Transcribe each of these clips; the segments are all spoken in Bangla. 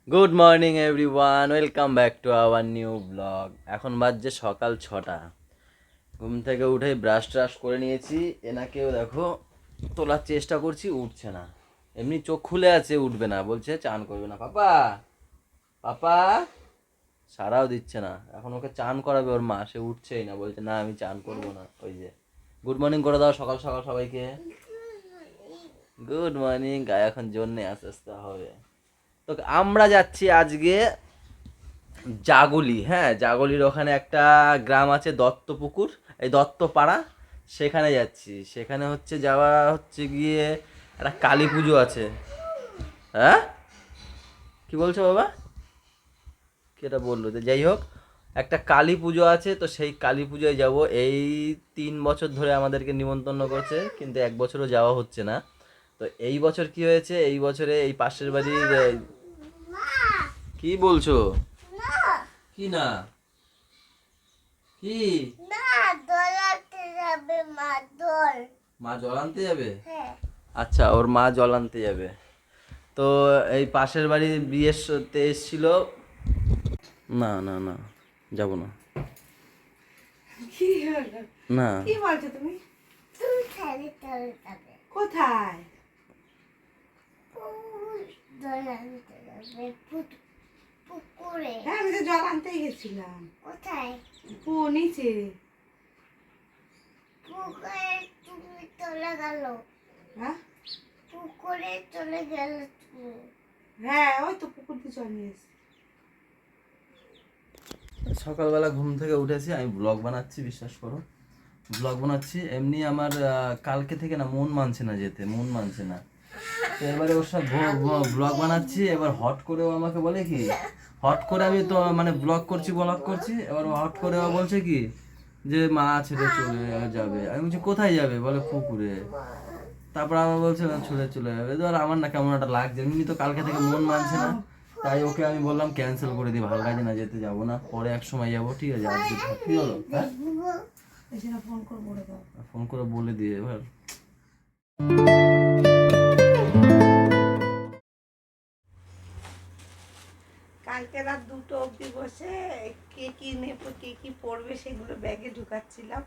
Good morning everyone, welcome back to our new blog. এখন বাজছে সকাল 6টা। ঘুম থেকে উঠেই ব্রাশ ট্রাশ করে নিয়েছি। এনাকেও দেখো তোলার চেষ্টা করছি, উঠছে না। এমনি চোখ খুলে আছে, উঠবে না, বলছে চান করবে না। পাপা পাপা সারাও দিচ্ছে না। এখন ওকে চান করাবে ওর মা, সে উঠছেই না, বলছে না আমি চান করবো না। ওই যে গুড মর্নিং করে দাও সকাল সকাল সবাইকে। Good morning. গায়ে এখন জন্যে আস্তে আস্তে হবে। তো আমরা যাচ্ছি আজকে জাগলি। হ্যাঁ, জাগলির ওখানে একটা গ্রাম আছে দত্তপুকুর, এই দত্তপাড়া, সেখানে যাচ্ছি। সেখানে হচ্ছে যাওয়া হচ্ছে গিয়ে একটা কালী পুজো আছে। হ্যাঁ, কি বলছো বাবা? কেটা বললো যে যাই হোক, একটা কালী পুজো আছে, তো সেই কালী পুজোয় যাব। এই 3 বছর ধরে আমাদেরকে নিমন্ত্রণ করছে, কিন্তু এক বছরও যাওয়া হচ্ছে না। তো এই বছর কি হয়েছে, এই বছরে এই পাশের বাড়ির কি বলছো? কি না? কি? না, দোল আনতে যাবে মা, দোল। মা জল আনতে যাবে? হ্যাঁ। আচ্ছা, ওর মা জল আনতে যাবে। তো এই পাশের বাড়ি বিয়েতে এসেছিল। না না না, যাবো না। কি হলো? না, কি বলছো তুমি? তুমি খালি দোল যাবে। কোথায়? ওই দোল আনতে যাবে পুকুরে। হ্যাঁ, আমি তো জল আনতেই গেছিলাম। কোথায়? নিচে। পুকুরে তুমি চলে গেল। হ্যাঁ পুকুরে চলে গেল তুমি। হ্যাঁ, ওই তো পুকুর দিয়ে জল নিয়ে এসছি। সকালবেলা ঘুম থেকে উঠেছি, আমি ব্লগ বানাচ্ছি, বিশ্বাস করো। ব্লগ বানাচ্ছি এমনি। আমার কালকে থেকে না মন মানছে না যেতে, মন মানছে না। তো এবারে ওর সাথে ব্লগ বানাচ্ছি, এবার হট করে ও আমাকে বলে কি, হট করে আমি তো মানে ব্লগ করছি, এবার হট করে ও বলছে কি যে মা ছেড়ে চলে যাবে। আমি বলছি কোথায় যাবে, বলে পুকুরে। তারপর আবার বলছে না ছেড়ে চলে যাবে। ধর আমার না কেমন একটা লাগছে, এমনি তো কালকে থেকে মন মানছে না। তাই ওকে আমি বললাম ক্যান্সেল করে দিই, ভালো লাগে না, যেতে যাবো না, পরে এক সময় যাবো। ঠিক আছে, আজকে থাক। কি হলো? হ্যাঁ, এসে না ফোন করে বলে দাও। ফোন করে বলে দিয়ে এবার। কালকে রাত 2টো অবধি বসে কে কি নেবো কে কি পড়বে সেগুলো ব্যাগে ঢুকাচ্ছিলাম।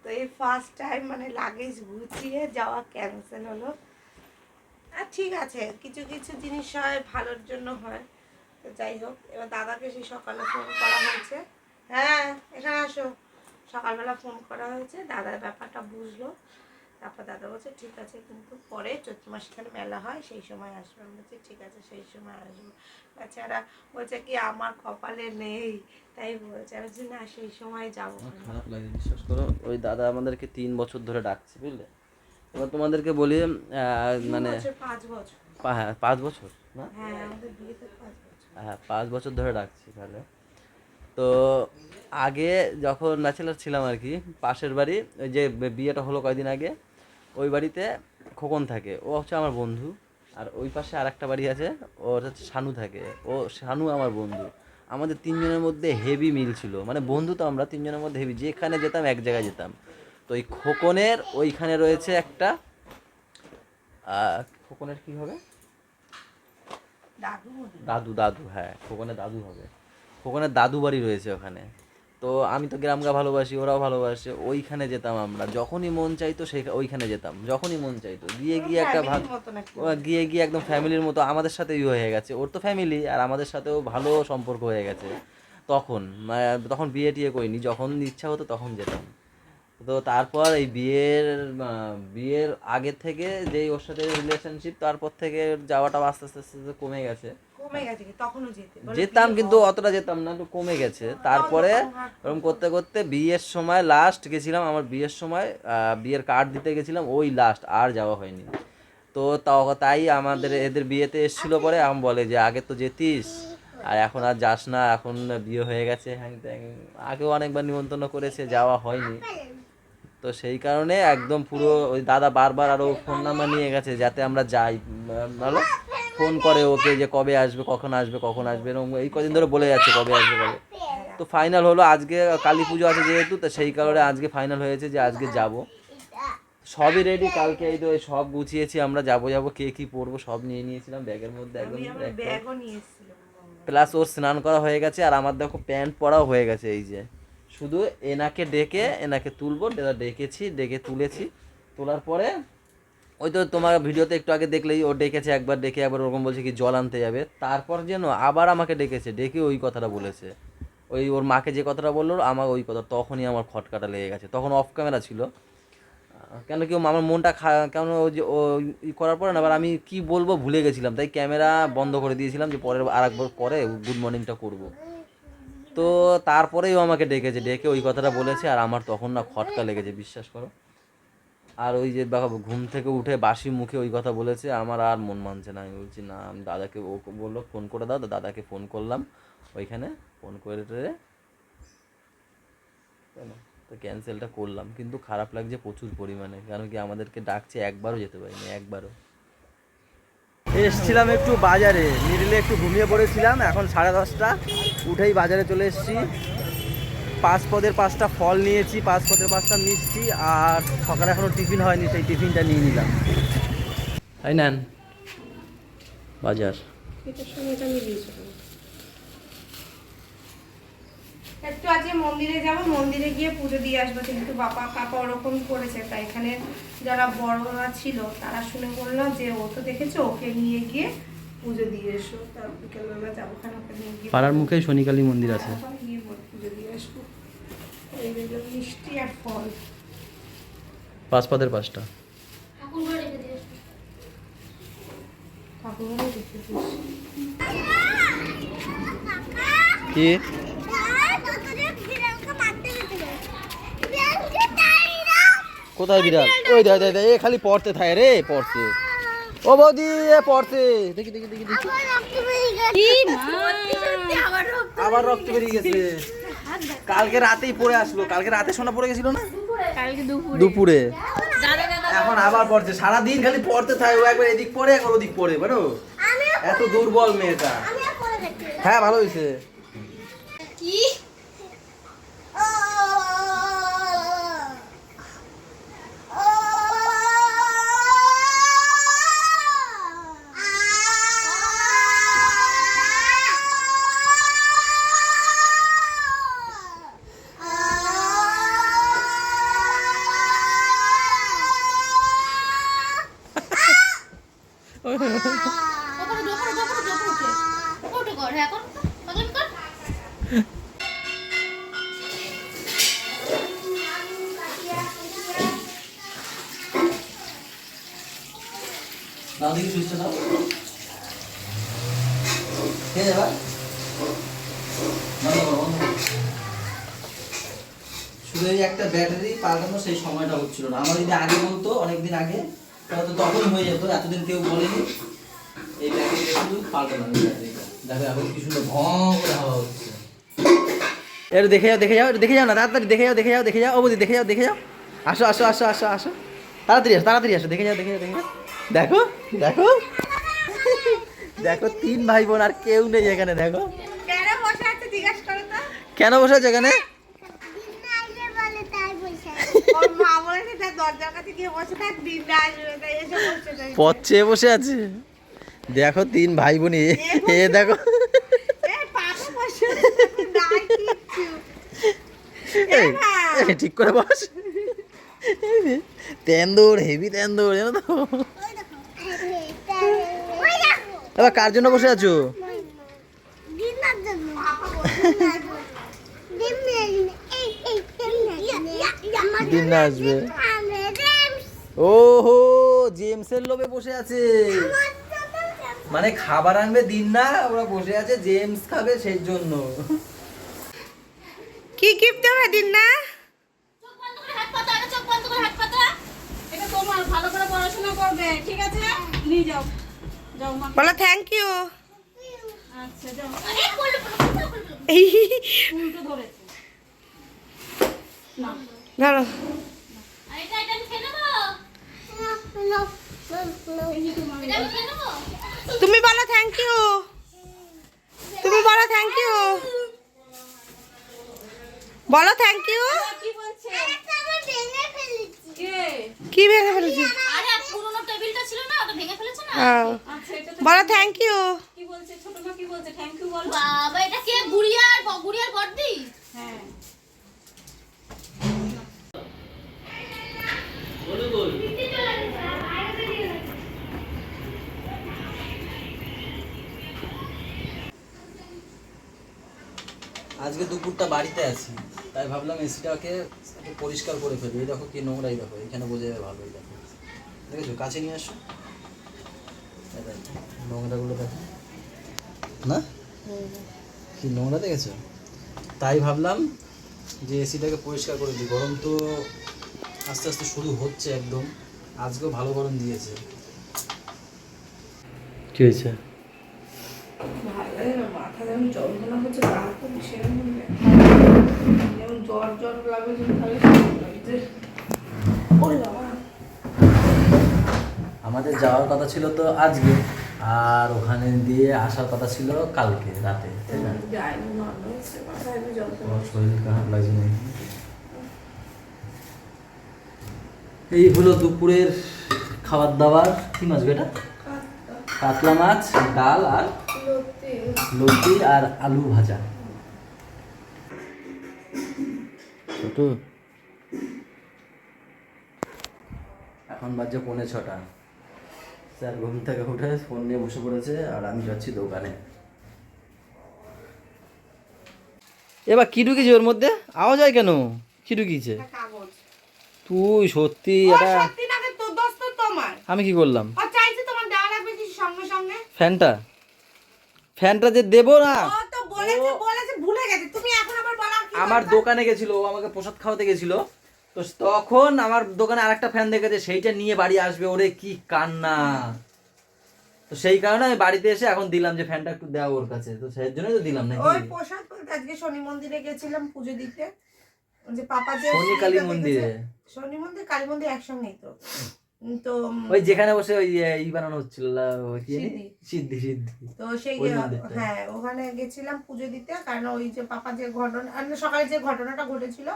তো এই ফার্স্ট টাইম মানে লাগেজ গুছিয়ে যাওয়া ক্যান্সেল হলো। আর ঠিক আছে, কিছু কিছু জিনিস হয় ভালোর জন্য হয়। তো যাই হোক, এবার দাদাকে সেই সকালে ফোন করা হয়েছে। হ্যাঁ, এখানে আসো। সকালবেলা ফোন করা হয়েছে, দাদার ব্যাপারটা বুঝলো। তারপর দাদা বলছে ঠিক আছে, কিন্তু পরে চৈত্র মাসে এখানে মেলা হয়, সেই সময় আসবে। আমি বলছি ঠিক আছে, সেই সময় আসবো। বাচ্চারা বলছে কি আমার কপালে নেই, তাই বলছে। আমি বলছি না, সেই সময় যাবো। আমার খারাপ লাগে, বিশ্বাস করো। ওই দাদা আমাদেরকে 3 বছর ধরে ডাকছে, বুঝলে। এবার তোমাদেরকে বলি মানে 5 বছর। হ্যাঁ 5 বছর না, হ্যাঁ, আমাদের বিয়েতে 5 বছর। হ্যাঁ 5 বছর ধরে ডাকছি তাহলে। তো আগে যখন ব্যাচেলার ছিলাম আর কি, পাশের বাড়ি, ওই যে বিয়েটা হলো কয়দিন আগে, ওই বাড়িতে খোকন থাকে, ও হচ্ছে আমার বন্ধু। আর ওই পাশে আর একটা বাড়ি আছে, ওর হচ্ছে শানু থাকে, ও শানু আমার বন্ধু। আমাদের 3জনের মধ্যে হেভি মিল ছিল, মানে বন্ধু তো আমরা 3জনের মধ্যে হেভি, যেখানে যেতাম এক জায়গায় যেতাম। তো এই খোকনের ওইখানে রয়েছে একটা খোকনের কি হবে, দাদু মনে হয়। দাদু, দাদু, হ্যাঁ খোকনের দাদু হবে। খোকনের দাদু বাড়ি রয়েছে ওখানে। তো আমি তো গ্রামকে ভালোবাসি, ওরাও ভালোবাসে, ওইখানে যেতাম আমরা, যখনই মন চাইতো সেই ওইখানে যেতাম, যখনই মন চাইতো। গিয়ে গিয়ে একটা ভাগ, ফ্যামিলির মতন একটা। গিয়ে গিয়ে একদম ফ্যামিলির মতো আমাদের সাথে হয়ে গেছে। ওর তো ফ্যামিলি, আর আমাদের সাথেও ভালো সম্পর্ক হয়ে গেছে। তখন তখন বিয়ে টিয়ে করিনি, যখন ইচ্ছা হতো তখন যেতাম। তো তারপর এই বিয়ের আগে থেকে যেই ওর সাথে রিলেশনশিপ, তারপর থেকে যাওয়াটা আস্তে আস্তে আস্তে আস্তে কমে গেছে। কমে গেছে কি? তখনও যেতে বলে যেতাম বিয়ে কিন্তু হওয়ার অতটা যেতাম না, একটু কমে গেছে। তারপরে ওরকম করতে করতে বিয়ের সময় লাস্ট গেছিলাম, আমার বিয়ের সময় বিয়ের কার্ড দিতে গেছিলাম, ওই লাস্ট আর যাওয়া হয়নি। তো তাই আমাদের এদের বিয়েতে এসেছিল, পরে আমি বলে যে আগে তো যেতিস, আর এখন আর যাস না, এখন বিয়ে হয়ে গেছে, হ্যাং ত্যাং। আগেও অনেকবার নিমন্ত্রণ করেছে, যাওয়া হয়নি। তো সেই কারণে একদম পুরো ওই দাদা বারবার আরও ফোন নাম্বার নিয়ে গেছে যাতে আমরা যাই। ভালো ফোন করে ওকে যে কবে আসবে, কখন আসবে, কখন আসবে, এরকম এই কদিন ধরে বলে যাচ্ছে কবে আসবে কবে। তো ফাইনাল হলো আজকে, কালী পুজো আছে যেহেতু, তো সেই কারণে আজকে ফাইনাল হয়েছে যে আজকে যাব। সবই রেডি, কালকে এই তো এই সব গুছিয়েছি, আমরা যাবো কে কি পরবো সব নিয়ে নিয়েছিলাম ব্যাগের মধ্যে একদম। আমি আমার ব্যাগও নিয়ে এসেছিলাম। প্লাস ওর স্নান করা হয়ে গেছে আর আমার দেখো প্যান্ট পরাও হয়ে গেছে। এই যে শুধু এনাকে তুলবো, ডেকেছি, ডেকে তুলেছি। তোলার পরে ওই তো তোমার ভিডিওতে একটু আগে দেখলেই ও ডেকেছে একবার, ডেকে একবার ওরকম বলছে কি জল আনতে যাবে, তারপর যেন আবার আমাকে ডেকেছে, ডেকে ওই কথাটা বলেছে, ওই ওর মাকে যে কথাটা বললো আমার ওই কথা, তখনই আমার খটকাটা লেগে গেছে। তখন অফ ক্যামেরা ছিল, কেন কি আমার মনটা কেন ওই যে ও ই করার পরে না আবার আমি কি বলবো ভুলে গেছিলাম, তাই ক্যামেরা বন্ধ করে দিয়েছিলাম যে পরের আর একবার পরে গুড মর্নিংটা করব। তো তারপরেই ও আমাকে ডেকেছে, ডেকে ওই কথাটা বলেছে আর আমার তখন না খটকা লেগেছে, বিশ্বাস করো। আর ওই যে বাবা ঘুম থেকে উঠে বাসি মুখে ওই কথা বলেছে, আমার আর মন মানছে না। আমি বলছি না, আমি দাদাকে, ও বললো ফোন করে দাও, তো দাদাকে ফোন করলাম, ওইখানে ফোন করে টেরে কেন তো ক্যান্সেলটা করলাম। কিন্তু খারাপ লাগছে প্রচুর পরিমাণে, কারণ কি আমাদেরকে ডাকছে, একবারও যেতে পারিনি, একবারও। এসছিলাম একটু বাজারে, মিডিলে একটু ঘুমিয়ে পড়েছিলাম, এখন 10:30, উঠেই বাজারে চলে এসেছি। 5 পদের 5টা ফল নিয়েছি, 5 পদের 5টা মিষ্টি, আর সকালে এখনও টিফিন হয়নি, সেই টিফিনটা নিয়ে নিলাম। তাই নেন বাজার। একটু আজকে মন্দিরে যাব, মন্দিরে গিয়ে পুজো দিয়ে আসবো, কিন্তু বাবা কাকা ওরকম করেছে, তাই এখানে যারা বড়রা ছিল তারা শুনে বললো যে ও তো দেখেছো, ওকে নিয়ে গিয়ে পুজো দিয়ে এসো। তার বিকেলবেলা যাবো, ওখানে ওকে নিয়ে গিয়ে পাড়ার মুখেই শনিকালী মন্দির আছে, ওখানে গিয়ে পুজো দিয়ে আসবো। এই হলো মিষ্টি আর ফল। 5 পদের 5টা। ঠাকুরঘরে রেখে দিস। কি কোথায় বিড়াল? ওই দে দে দে, এ খালি পড়তে থাকে রে, পড়তে। ও বৌদি এ পড়তে, দেখি দেখি দেখি দেখি, আবার রক্ত বেরিয়ে গেছে। কালকে রাতেই পড়ে আসলো, কালকে রাতে সোনা পড়ে গেছিল না, কালকে দুপুরে। এখন আবার পড়ছে, সারাদিন খালি পড়তে থাকে, ও একবার এদিক পড়ে একবার ওদিক পড়ে, বুঝো এত দুর্বল মেয়েটা। হ্যাঁ ভালো হয়েছে। কি দাও দেখি সুইচটা দাও, কে যাবা বন্ধ করো, বন্ধ করো। শুধু এই একটা ব্যাটারি পাল্টানো সেই সময়টা হচ্ছিল না। আমার যদি আগে বলতো অনেকদিন আগে, তাহলে তো তখনই হয়ে যেত, এতদিন কেউ বলেনি। এই ব্যাটারিটা শুধু পাল্টানো, ব্যাটারিটা দেখো এখন কি সুন্দর ভঁ করে হাওয়া হচ্ছে। এর দেখে যাও, দেখে যাও, দেখে যাও না, তাড়াতাড়ি দেখে যাও, দেখে যাও, দেখে যাও, ও বৌদি দেখে যাও, দেখে যাও, আসো আসো আসো আসো আসো, তাড়াতাড়ি আসো, তাড়াতাড়ি আসো, দেখে যাও, দেখে যাও, দেখে যাও, দেখো দেখো দেখো 3 ভাই বোন আর কেউ নেই এখানে, দেখো কেন বসে আছে জিজ্ঞাসা করো তো। কেন বসে আছে এখানে। ওর মা বলেছে তার দরজার কাছে গিয়ে বসে থাক, দিন আসবে, তাই এসে বসে থাকে। পথ চেয়ে বসে আছে, দেখো 3 ভাই বোন, এ দেখো এ পাপা বসে আছে, নাই কিচ্ছু। এই, এই, ঠিক করে বস। তেন্দুর হেভি তেন্দুর, জানো তো। এবার কার জন্য বসে আছো? দিন না আসবে। ওহো জেমসের লোভে বসে আছে, মানে খাবার আনবে দিন না, ওরা বসে আছে জেমস খাবে সেই জন্য। কি গিফট দেবে দিন না? চোখ বন্ধ করে হাত পাতা, চোখ বন্ধ করে হাত পাতা। এটা তোমার, ভালো করে পড়াশোনা করবে, ঠিক আছে? নিয়ে যাও, যাও মা। বলো থ্যাংক ইউ। আচ্ছা যাও। আরে উল্টো ধরেছে। না ধরো। এটা আমি খেয়ে নেবো। এটা আমি খেয়ে নেবো। তুমি বলো থ্যাংক ইউ, তুমি বলো থ্যাংক ইউ, বলো থ্যাংক ইউ। কি বলছে? কে? কি ভেঙে ফেলেছিস? আরে পুরনো টেবিলটা ছিল না, ওটা ভেঙে ফেলেছে না। আচ্ছা এটা তো বলো থ্যাংক ইউ। কি বলছে ছোট মা, কি বলছে? থ্যাংক ইউ বলো। বাবা এটা কে? গুড়িয়ার বড়দি? হ্যাঁ। আজকে দুপুরটা বাড়িতে আছি, তাই ভাবলাম এসিটাকে একটু পরিষ্কার করে ফেলি। এই দেখো কি নোংরাই, দেখো এখানে বোঝা যাবে ভালো। এই দেখো, দেখেছো? কাছে নিয়ে আসো, এই দেখো নোংরাগুলো দেখো না, কি নোংরা দেখেছো? তাই ভাবলাম যে এসিটাকে পরিষ্কার করে দিই। গরম তো আস্তে আস্তে শুরু হচ্ছে একদম, আজকেও ভালো গরম দিয়েছে। কি হয়েছে? ভালো লাগে না, মাথা যেমন যন্ত্রণা হচ্ছে, গা তো সেরকম যেমন জ্বর জ্বর লাগবে, লাগছে। ওই বাবা, আমাদের যাওয়ার কথা ছিল তো আজকে, আর ওখানে দিয়ে আসার কথা ছিল কালকে রাতে, তাই না? যাইনি, নর্মাল হচ্ছে, মাথা একটু যন্ত্রণা। তোমার শরীর খারাপ লাগছে নাকি? এই হলো দুপুরের খাবার দাবার। কি মাছ গো এটা? কাতলা মাছ, ডাল আর লতি আর আলু ভাজা। ছোট এখন বাজে 5:45। স্যার ঘুম থেকে উঠে ফোন নিয়ে বসে পড়েছে, আর আমি যাচ্ছি দোকানে। এবার কি ঢুকিয়েছে ওর মধ্যে? আওয়াজ হয় কেন? কি ঢুকিয়েছে? কাগজ। তুই সত্যি ও এটা? সত্যি না, তো দোস্ত তোমার। আমি কি করলাম? ও চাইছে তোমার দেওয়া লাগবে কি সঙ্গে সঙ্গে? ফ্যানটা যে দেবো না, ও তো বলেছে ভুলে গেছে, তুমি এখন আবার বলা কি? আমার দোকানে গেছিল, ও আমাকে প্রসাদ খাওয়াতে গেছিল, তো তখন আমার দোকানে আরেকটা ফ্যান দেখেছে, সেইটা নিয়ে বাড়ি আসবে। ওরে কি কান্না! তো সেই কারণে আমি বাড়িতে এসে এখন দিলাম যে ফ্যানটা একটু দাও ওর কাছে, তো সেই জন্যই তো দিলাম নাকি। ওই প্রসাদ বলতে আজকে শনি মন্দিরে গেছিলাম পুজো দিতে, যে পাপা যে শনি কালী মন্দিরে? শনি মন্দির কালী মন্দির একসঙ্গেই তো। তো ওই যেখানে বসে ওই বানানো হচ্ছিল, ওই কি জানি? সিদ্ধি। সিদ্ধি। তো সেই ওই মন্দিরটা। হ্যাঁ, ওখানে গেছিলাম পুজো দিতে, কারণ ওই যে পাপা যে ঘটনা সকালে যে ঘটনাটা ঘটেছিল,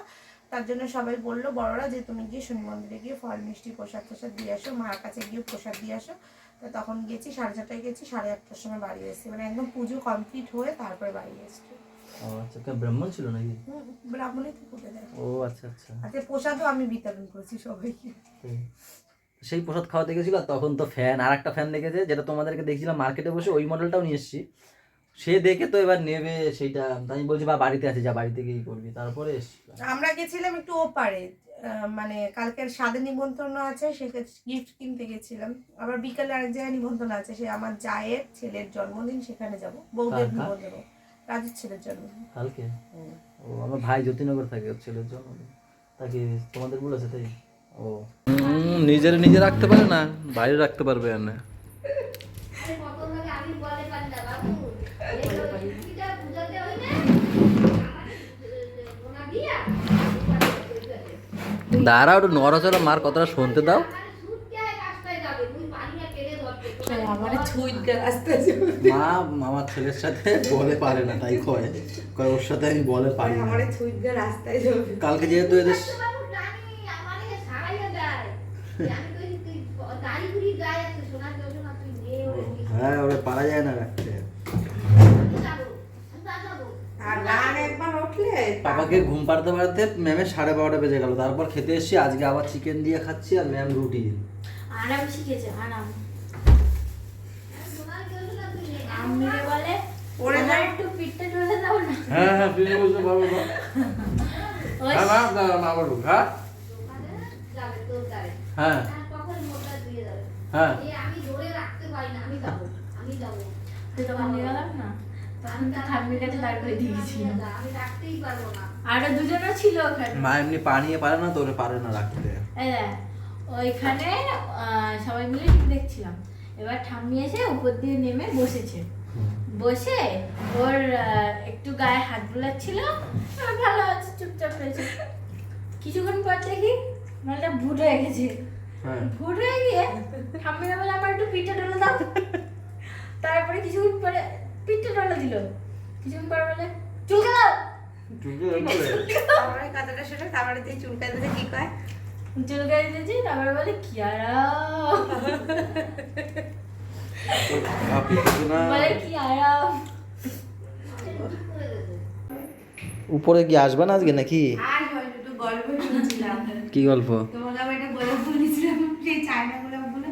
তার জন্য সবাই বললো বড়রা যে তুমি গিয়ে শনি মন্দিরে গিয়ে ফল মিষ্টি প্রসাদ টোসাদ দিয়ে আসো, মার কাছে গিয়ে প্রসাদ দিয়ে আসো। তো তখন গেছি, 4:30টায় গেছি, 8:30টার সময় বাড়ি এসেছি, মানে একদম পুজো কমপ্লিট হয়ে তারপরে বাড়ি এসেছি। ও আচ্ছা, কে ব্রাহ্মণ ছিল নাকি? ব্রাহ্মণই তো পুজো দেয়। ও আচ্ছা আচ্ছা। আজকে প্রসাদও আমি বিতরণ করেছি সবাইকে। সেই প্রসাদ খাওয়াতে গেছিল, তখন তো ফ্যান, আর একটা ফ্যান দেখেছে, যেটা তোমাদেরকে দেখছিলাম মার্কেটে বসে, ওই মডেলটাও নিয়ে এসেছি। সে দেখে তো এবার নেবে সেইটা, আমি বলছি বা বাড়িতে আছে, যা বাড়িতে গিয়ে করবি। তারপরে আমরা গেছিলাম একটু ওপারে, মানে কালকের স্বাদে নিমন্ত্রণ আছে, সেক্ষেত্রে গিফট কিনতে গেছিলাম। আবার বিকালে আরেক জায়গায় নিমন্ত্রণ আছে, সে আমার জায়ের ছেলের জন্মদিন, সেখানে যাব, বউদের নিমন্ত্রণ দেবো, রাজুর ছেলের জন্মদিন কালকে। ও আমার ভাই জ্যোতিনগর থাকে, ওর ছেলের জন্মদিন, তাকে তোমাদের বলেছে তাই? ও নিজে রাখতে পারে না, বাইরে রাখতে পারবে না। দাঁড়া, ওটা নড়াচড়া, মার কথাটা শুনতে দাও। মা আমার ছেলের সাথে বলে পারে না, তাই কয় ওর সাথে আমি বলে পারি না। কালকে যেহেতু এদের হ্যাঁ, ওরা পারা যায় না রাখতে। পাপাকে ঘুম পাড়তে পারতে ম্যামের 12:30 বেজে গেল। তারপর খেতে এসেছি, আজকে আবার চিকেন দিয়ে খাচ্ছি, আর ম্যাম রুটি। আরাম শিখেছে, আরাম। আমি বলে ওরে না একটু পিঠটা ঢলে দাও না। হ্যাঁ হ্যাঁ, তুই বলতে পারবো না। হ্যাঁ মা, মা বলুক। হ্যাঁ হ্যাঁ হ্যাঁ, আমি ধরে রাখতে পারি না, আমি যাবো। তখন নিয়ে গেলাম না, তখন তো ঠাম্মির কাছে দাঁড় করে দিয়েছিলাম, আমি রাখতেই পারবো না। আরো দুজনও ছিল ওখানে। মা এমনি পানিয়ে পারে না তো, ওরে পারে না রাখতে। ওইখানে সবাই মিলে দেখছিলাম। এবার ঠাম্মি এসে উপর দিয়ে নেমে বসেছে, বসে ওর একটু গায়ে হাত বুলাচ্ছিল, ভালো আছে, চুপচাপ হয়েছে। কিছুক্ষণ পর দেখি মালটা ভুট হয়ে গেছে। ভুট হয়ে গিয়ে ঠাম্মিরা বলে আমার একটু পিঠে ঢলে দাও। তারপরে কিছুক্ষণ পরে পিঠে ঢলে দিল, কিছুক্ষণ পরে বলে চুলকে দাও। তারপরে কথাটা শুনে তারপরে তুই চুলকাই দিতে কি কয়, চুলকা দিতেছি, তারপরে বলে কিয়ারা, বলে কিয়ারা। উপরে কি আসবে না আজকে নাকি? আর হয়তো একটু গল্প শুনছিলাম। কি গল্প? তোমাকে আমি একটা গোলাপ ফুল দিয়েছিলাম, সেই চায়না গোলাপ গুলো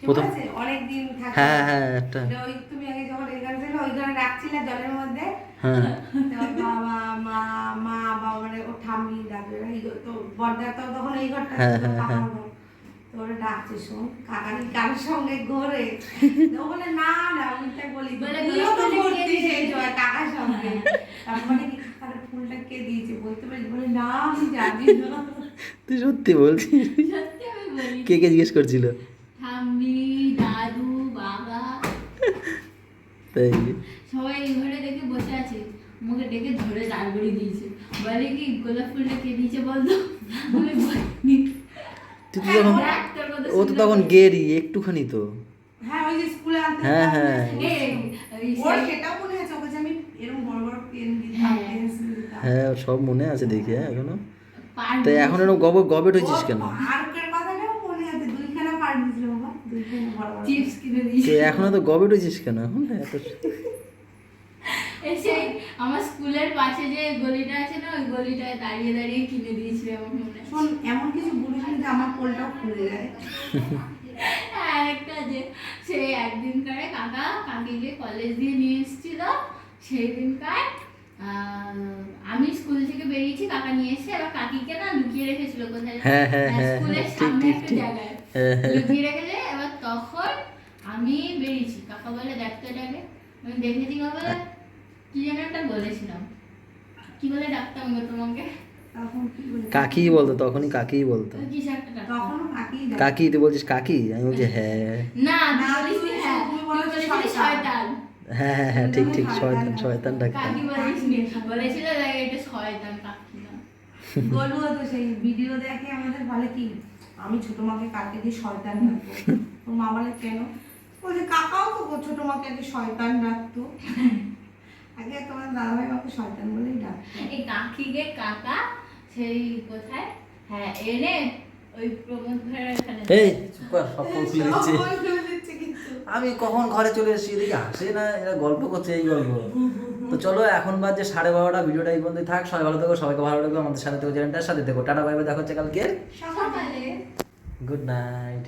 প্রথম- অনেকদিন থাকে। হ্যাঁ হ্যাঁ একটা এটা ওই তুমি আগে যখন এখানে ছিল ওইখানে রাখছিলে জলের মধ্যে। হ্যাঁ তোমার বাবা মা মা বাবা মানে ও ঠাম্মি দাদু এই তো বড়দা তো তখন এই ঘরটা হ্যাঁ, ছিল, হ্যাঁ, কাকার ঘর। তো ওরা ডাকছে শোন কাকারি কার সঙ্গে ঘোরে। তো ও বলে না না আমি তাই বলি বলে তুইও তো গোলাপ ফুলটা কে ঘুরতিস দিয়েছে? এই সময় কাকার সঙ্গে। তারপরে কি কাকার ফুলটা কে দিয়েছে বলতে পারি, বলে না আমি জানি না। তুই সত্যি বলছিস? সত্যি আমি বলি। কে কে জিজ্ঞেস করছিল? ঠাম্মি, দাদু, বাবা, তাই সবাই এই ঘরে দেখে বসে আছে। আমাকে ডেকে ধরে দাঁড় করিয়ে দিয়েছে, বলে কি গোলাপ ফুলটা কে দিয়েছে বলতো? আমি বলিনি। তুই তো তখন দেখ, তোর কথা ও তো শুনলে তখন বলছি। গেরি একটুখানি তো। হ্যাঁ ওই যে স্কুলে আনতে হ্যাঁ, যেতাম না, হ্যাঁ। স্কুলে। এই ওর সেই- সেটাও মনে আছে, ওকে যে আমি এরকম বড় বড় পেন দিতাম, হ্যাঁ। পেন্সিল দিতাম। হ্যাঁ সব মনে আছে দেখি হ্যাঁ এখনো। পার তাই এখন এরকম গবেট হয়েছিস কেন? পার্কের কথাটাও মনে আছে, দুইখানা পার্ক দিয়েছিল বাবা, দুইখানা বড় বড়। চিপস কিনে দিয়েছে। তুই এখনো তো গবেট হয়েছিস কেন এখন এত? এসে আমার স্কুলের পাশে যে গলিটা আছে না, ওই গলিটায় দাঁড়িয়ে দাঁড়িয়ে কিনে দিয়েছিল আমার মনে আছে। শোন এমন কিছু বলিস না যে আমার কোলটাও খুলে যায়। আর একটা যে সে একদিন করে কাকা কাকিকে কলেজ দিয়ে নিয়ে এসেছিল, সেই দিনকার আমি স্কুল থেকে বেরিয়েছি, কাকা নিয়ে এসে এবার কাকিকে না লুকিয়ে রেখেছিল কোথায়, হ্যাঁ, হ্যাঁ, হ্যাঁ, স্কুলের ঠিক, সামনে ঠিক, একটা ঠিক। জায়গায় হ্যাঁ, হ্যাঁ। লুকিয়ে রেখেছে। এবার তখন আমি বেরিয়েছি, কাকা বলে দেখতো এটাকে, আমি দেখেছি বাবা কি যেন একটা বলেছিলাম, কি বলে ডাকতাম গো তোমাকে? তখন কি বলি? কাকি বলতো, তখনই কাকিই বলতো। কিছু একটা ডাকতাম। তখনও কাকি যায়। কাকি, তুই বলছিস কাকি? আমি বলছি হ্যাঁ না না, তুই বলিসনি, তুমি- হ্যাঁ তুমি তুই বলেছো বলেছিলি শয়তান। শয়তান। হ্যাঁ হ্যাঁ হ্যাঁ ঠিক ঠিক শয়তান শয়তান ডাকতাম। কাকি বলিসনি, বলেছিল দেখ এটা শয়তান কাকি না। গলুও তো সেই ভিডিও দেখে আমাদের বলে কি আমি ছোট মাকে কালকে দিয়ে শয়তান ডাকবো। ওর মা বলে কেন? বলছে কাকাও তো ছোট মাকে আগে শয়তান ডাকতো। আগে তোমার দাদাভাই মাকে শয়তান বলেই ডাকতো। এই কাকিকে কাকা সেই কোথায়, হ্যাঁ এনে ওই প্রমোদ ঘরের এখানে এই চুপ কর, সব ফুল খুলে দিচ্ছে। সব বলে দিচ্ছে কিন্তু। আমি কখন ঘরে চলে এসেছি, এদিকে আসে না, এরা গল্প করছে এই গল্প। তো চলো এখন বাজে 12:30, ভিডিওটা এই পর্যন্তই থাক। সবাই ভালো থেকো, সবাইকে ভালো লাগবে, আমাদের সাথে থেকো, চ্যানেলটার সাথে থেকো। টাটা বাই বাই, দেখা হচ্ছে কালকে। সকালে। Good night.